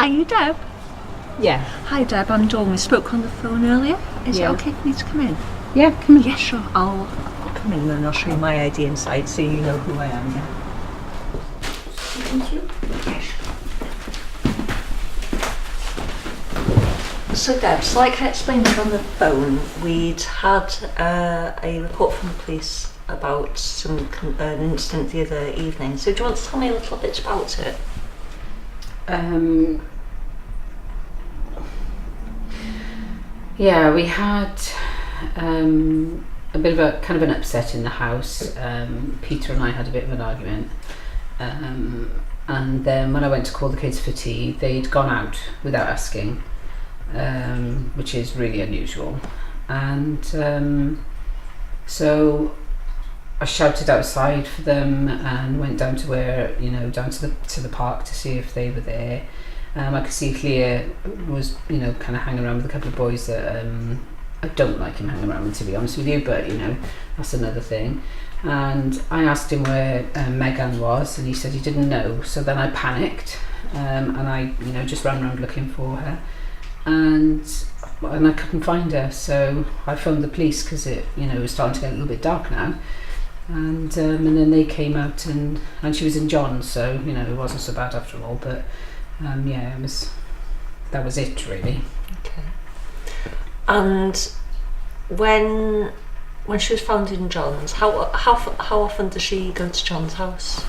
Are you Deb? Yeah. Hi Deb, I'm Dawn. We spoke on the phone earlier. Is it Yeah. okay for me to come in? Yeah, come in. Yeah, sure. I'll come in and I'll show you my ID inside so you know who I am, yeah. Thank you. Yeah, sure. So Deb, so like I explained on the phone, we'd had a report from the police about an incident the other evening. So do you want to tell me a little bit about it? Yeah, we had a bit of a kind of an upset in the house. Peter and I had a bit of an argument, and then when I went to call the kids for tea, they'd gone out without asking, which is really unusual. And so I shouted outside for them and went down to down to the park to see if they were there. I could see Clea was, kind of hanging around with a couple of boys that I don't like him hanging around with, to be honest with you, but that's another thing. And I asked him where Megan was, and he said he didn't know. So then I panicked, and I just ran around looking for her, and I couldn't find her. So I phoned the police because it was starting to get a little bit dark now. And then they came out, and she was in John's, so it wasn't so bad after all. But that was it really. Okay. And when she was found in John's, how often does she go to John's house?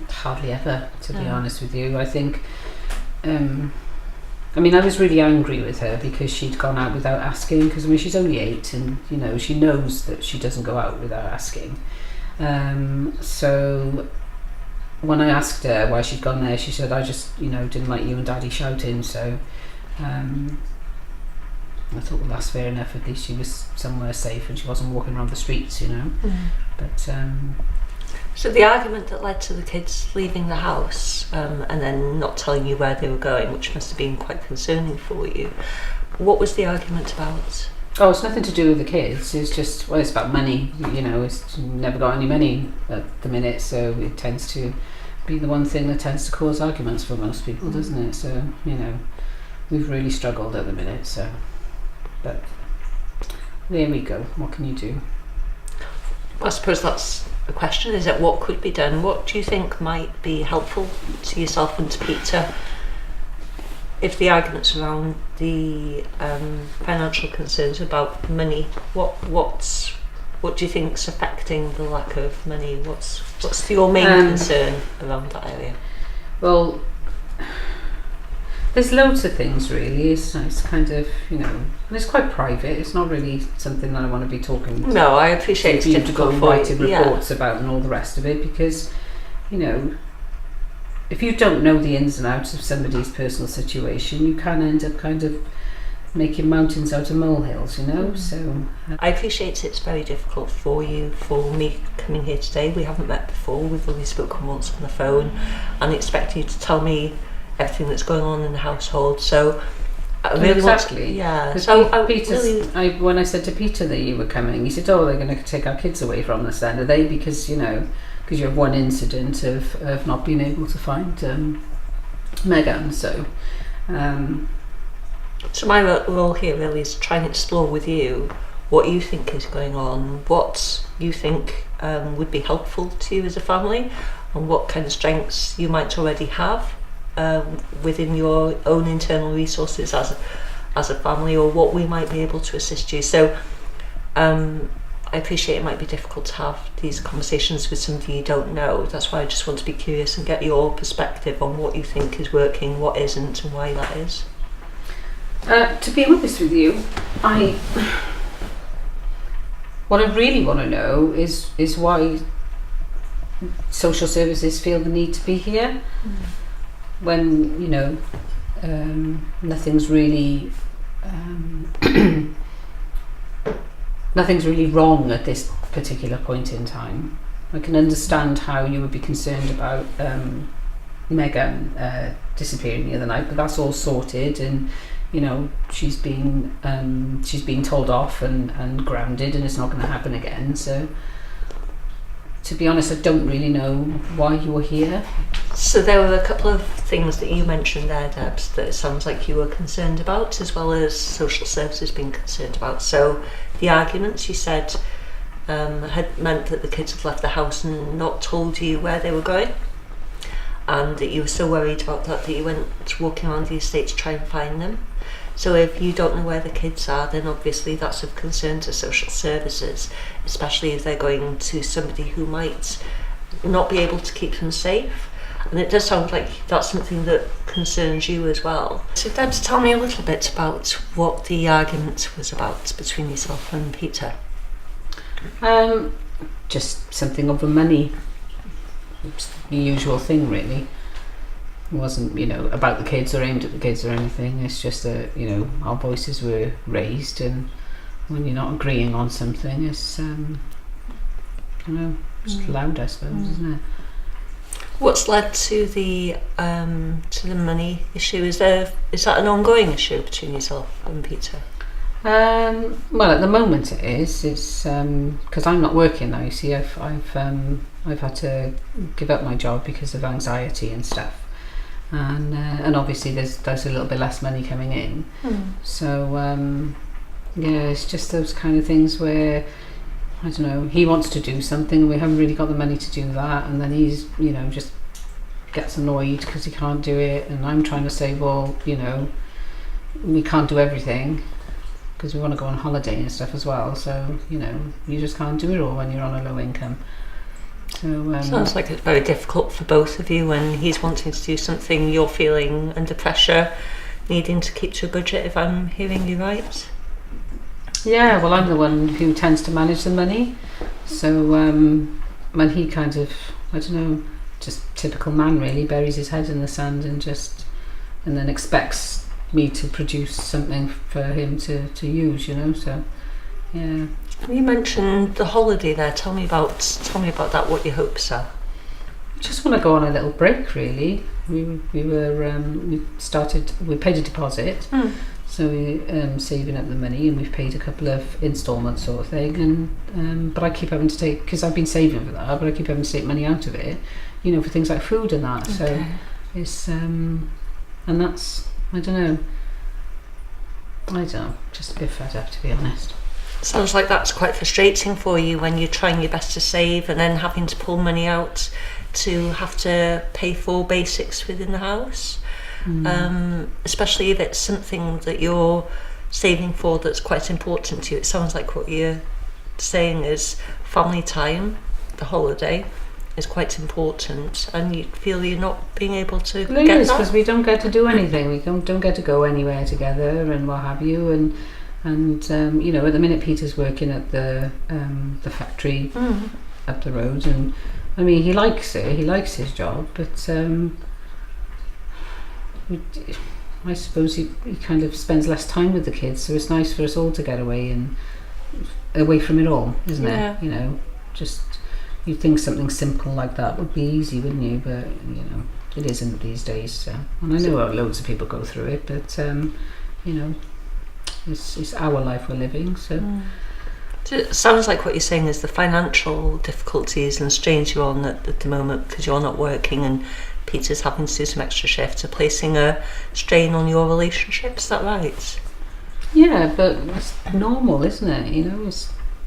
Hardly ever, to be honest with you. I think I was really angry with her because she'd gone out without asking, because she's only 8 and she knows that she doesn't go out without asking. So when I asked her why she'd gone there, she said, I just didn't like you and Daddy shouting. So I thought, well, that's fair enough. At least she was somewhere safe and she wasn't walking around the streets, But so the argument that led to the kids leaving the house and then not telling you where they were going, which must have been quite concerning for you, what was the argument about? Oh, it's nothing to do with the kids. It's just, it's about money. It's never got any money at the minute, so it tends to be the one thing that tends to cause arguments for most people, doesn't it? So, we've really struggled at the minute, so. But there we go. What can you do? I suppose that's the question, is it what could be done? What do you think might be helpful to yourself and to Peter if the arguments around the financial concerns about money? What do you think's affecting the lack of money? What's your main concern around that area? Well, there's loads of things really. It's kind of and it's quite private. It's not really something that I want to be talking. No, I appreciate it's difficult to go and for writing you. reports about and all the rest of it, because if you don't know the ins and outs of somebody's personal situation, you can end up kind of making mountains out of molehills, So I appreciate it's very difficult for you, for me coming here today. We haven't met before. We've only spoken once on the phone, and expect you to tell me everything that's going on in the household. So I really exactly. So when I said to Peter that you were coming, he said, "Oh, they're going to take our kids away from us then, are they? Because you have one incident of not being able to find Megan." So my role here really is to try and explore with you what you think is going on, what you think would be helpful to you as a family, and what kind of strengths you might already have within your own internal resources as a family, or what we might be able to assist you. So I appreciate it might be difficult to have these conversations with somebody you don't know. That's why I just want to be curious and get your perspective on what you think is working, what isn't, and why that is. To be honest with you, what I really want to know is why social services feel the need to be here when nothing's really wrong at this particular point in time. I can understand how you would be concerned about Megan disappearing the other night, but that's all sorted, and she's been told off and grounded, and it's not going to happen again. So to be honest, I don't really know why you're here. So there were a couple of things that you mentioned there, Debs, that it sounds like you were concerned about, as well as social services being concerned about. So the arguments you said had meant that the kids had left the house and not told you where they were going, and that you were so worried about that you went walking around the estate to try and find them. So if you don't know where the kids are, then obviously that's of concern to social services, especially if they're going to somebody who might not be able to keep them safe. And it does sound like that's something that concerns you as well. So Debs, tell me a little bit about what the argument was about between yourself and Peter. Just something over money. It's the usual thing, really. It wasn't, about the kids or aimed at the kids or anything. It's just that, our voices were raised, and when you're not agreeing on something, it's, just loud, I suppose, isn't it? What's led to the money issue? Is that an ongoing issue between yourself and Peter? Well, at the moment it is. It's because I'm not working now. You see, I've had to give up my job because of anxiety and stuff, and obviously there's a little bit less money coming in. So it's just those kind of things where, I don't know, he wants to do something, we haven't really got the money to do that, and then he's, just gets annoyed because he can't do it, and I'm trying to say, well, we can't do everything because we want to go on holiday and stuff as well, so, you just can't do it all when you're on a low income. So sounds like it's very difficult for both of you when he's wanting to do something, you're feeling under pressure, needing to keep to a budget, if I'm hearing you right. Yeah, well, I'm the one who tends to manage the money. So when he kind of, I don't know, just typical man really, buries his head in the sand and then expects me to produce something for him to use, so yeah. You mentioned the holiday there. Tell me about that, what your hopes are. Just want to go on a little break really. We paid a deposit. So we're saving up the money, and we've paid a couple of instalments sort of thing, and but I keep having to take, because I've been saving for that, but I keep having to take money out of it, for things like food and that. Okay. So it's and that's, I don't know, just a bit fed up, to be honest. Sounds like that's quite frustrating for you when you're trying your best to save and then having to pull money out to have to pay for basics within the house. Especially if it's something that you're saving for that's quite important to you. It sounds like what you're saying is family time, the holiday, is quite important, and you feel you're not being able to get that. Because we don't get to do anything. We don't get to go anywhere together and what have you. And at the minute Peter's working at the factory up the road, and I mean he likes it. He likes his job, but. I suppose he kind of spends less time with the kids, so it's nice for us all to get away from it all, isn't it? Just you'd think something simple like that would be easy, wouldn't you? But it isn't these days. So, and I know loads of people go through it, but it's our life we're living. So. It sounds like what you're saying is the financial difficulties and strains you're on at the moment because you're not working and Peter's having to do some extra shifts are placing a strain on your relationship. Is that right? Yeah, but it's normal, isn't it?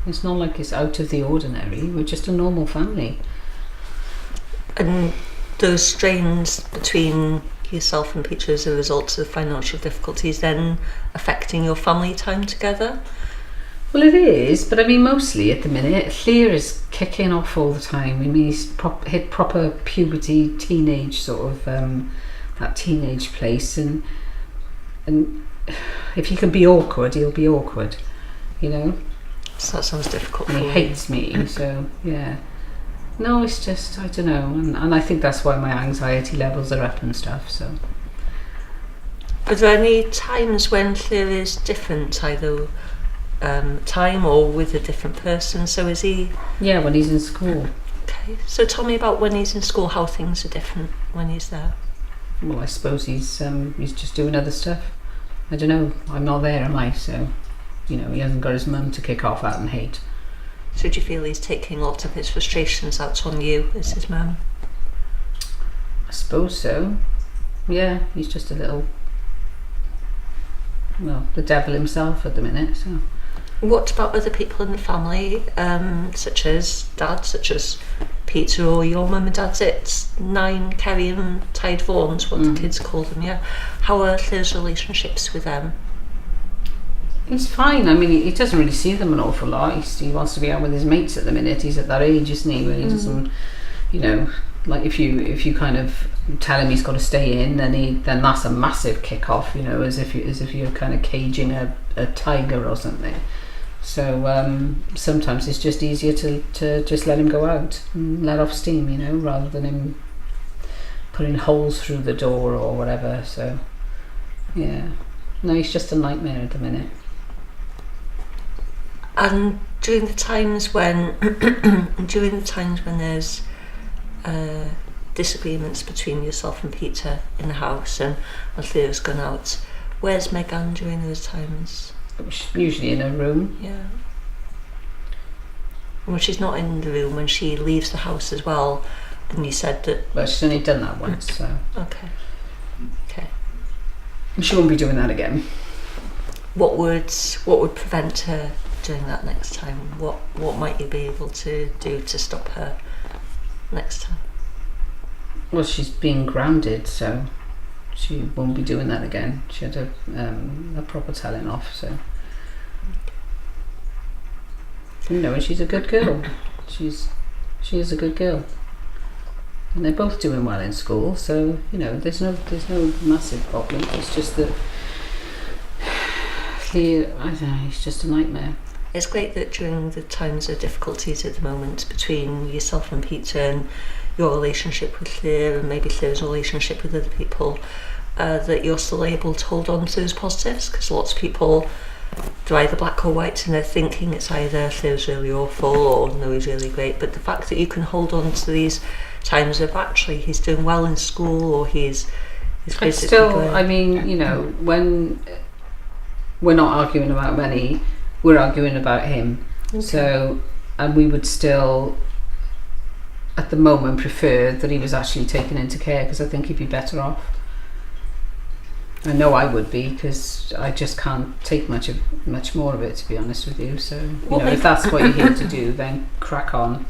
It's not like it's out of the ordinary. We're just a normal family. And those strains between yourself and Peter as a result of financial difficulties then affecting your family time together? Well, it is, but I mean, mostly at the minute, Llŷr is kicking off all the time. I mean, he's hit proper puberty, teenage sort of, that teenage place, and if he can be awkward, he'll be awkward, So that sounds difficult. And he hates me, so yeah. No, it's just, I don't know, and I think that's why my anxiety levels are up and stuff, so. Are there any times when Llŷr is different, either time or with a different person? So is he? Yeah, when he's in school. Okay, so tell me about when he's in school, how things are different when he's there. Well, I suppose he's just doing other stuff. I don't know, I'm not there, am I? So, he hasn't got his mum to kick off at and hate. So do you feel he's taking a lot of his frustrations out on you as his mum? I suppose so. Yeah, he's just a little, well, the devil himself at the minute. So What about other people in the family, such as Dad, such as Peter, or your mum and dad's? It's 9, Kerry and Tide Vaughns, what the kids call them, yeah. How are Claire's relationships with them? he's fine. I mean, he doesn't really see them an awful lot. He wants to be out with his mates at the minute. He's at that age, isn't he, where he doesn't, you know, like if you kind of tell him he's got to stay in, then that's a massive kick off, you know, as if you're kind of caging a tiger or something. So sometimes it's just easier to just let him go out and let off steam, you know, rather than him putting holes through the door or whatever. So yeah, no, he's just a nightmare at the minute. And during the times when there's disagreements between yourself and Peter in the house, and Claire's gone out, where's Megan during those times? She's usually in her room. Yeah. When she's not in the room, when she leaves the house as well, and you said that... But she's only done that once, so... Okay. She won't be doing that again. What would prevent her doing that next time? What might you be able to do to stop her next time? Well, she's being grounded, so she won't be doing that again. She had a proper telling off, so... You know, and she's a good girl. She is a good girl. And they're both doing well in school, so, you know, there's no massive problem. It's just that I don't know, he's just a nightmare. It's great that during the times of difficulties at the moment between yourself and Peter, and your relationship with Claire, and maybe Claire's relationship with other people, that you're still able to hold on to those positives, because lots of people, they're either black or white and they're thinking it's either Claire's really awful or no, he's really great. But the fact that you can hold on to these times of actually he's doing well in school, or he's basically still, I mean, you know, when we're not arguing about money, we're arguing about him. Okay. So, and we would still at the moment prefer that he was actually taken into care, because I think he'd be better off. I know I would be, because I just can't take much more of it, to be honest with you. So, you know, if that's what you're here to do, then crack on.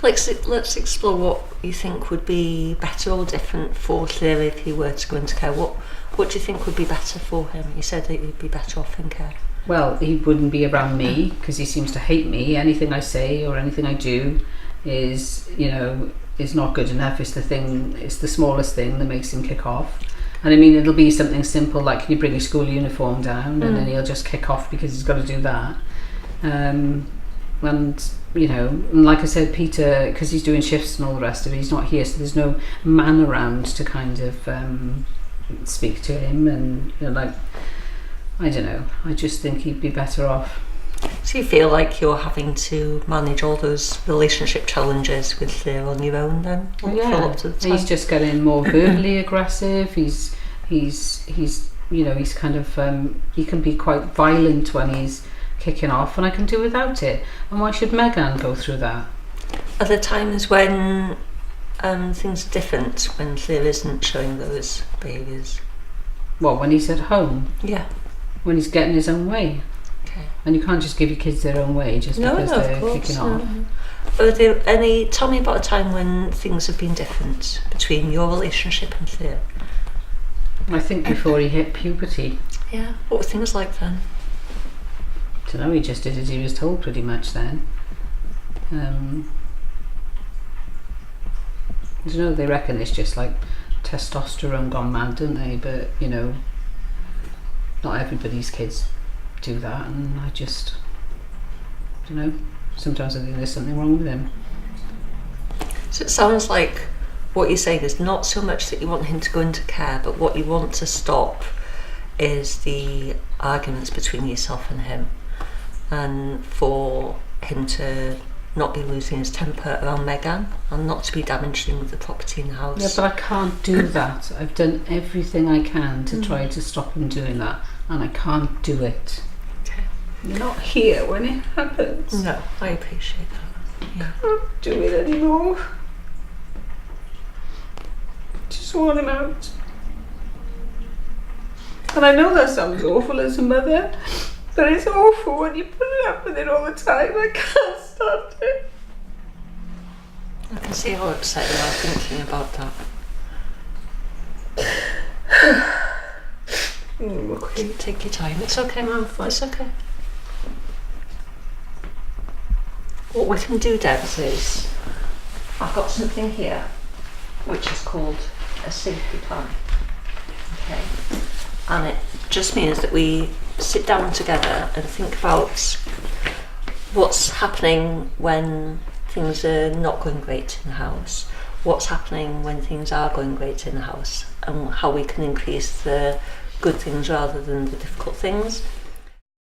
Let's explore what you think would be better or different for Claire if he were to go into care. What do you think would be better for him? You said that he'd be better off in care. Well, he wouldn't be around me, because he seems to hate me. Anything I say or anything I do is, you know, is not good enough. It's the smallest thing that makes him kick off. And I mean, it'll be something simple like, can you bring your school uniform down? And then he'll just kick off because he's got to do that. And, you know, and like I said, Peter, because he's doing shifts and all the rest of it, he's not here, so there's no man around to kind of speak to him. And, you know, like, I don't know, I just think he'd be better off. So you feel like you're having to manage all those relationship challenges with Claire on your own then? Yeah, for a lot of the time? He's just getting more verbally aggressive. He's you know, he's kind of he can be quite violent when he's kicking off, and I can do without it. And why should Megan go through that? Are there times when things are different, when Claire isn't showing those behaviours? What, when he's at home? Yeah. When he's getting his own way? Okay. And you can't just give your kids their own way just because they're kicking off. Are there tell me about a time when things have been different between your relationship and Claire? I think before he hit puberty. Yeah. What were things like then? I don't know, he just did as he was told pretty much then. I don't know, they reckon it's just like testosterone gone mad, don't they? But, you know, not everybody's kids do that, and I just don't know, sometimes I think there's something wrong with him. So it sounds like what you're saying is not so much that you want him to go into care, but what you want to stop is the arguments between yourself and him, and for him to not be losing his temper around Megan, and not to be damaging the property in the house. Yeah, but I can't do that. I've done everything I can to try to stop him doing that, and I can't do it. Okay. You're not here when it happens. No, I appreciate that. Yeah. I can't do it anymore. sworn him out. And I know that sounds awful as a mother, but it's awful when you put it up with it all the time. I can't stand it. I can see how upset you are thinking about that. Okay. Take your time. It's okay, Mum. It's okay. What we can do, Debs, is I've got something here which is called a safety plan. Okay. And it just means that we sit down together and think about what's happening when things are not going great in the house, what's happening when things are going great in the house, and how we can increase the good things rather than the difficult things.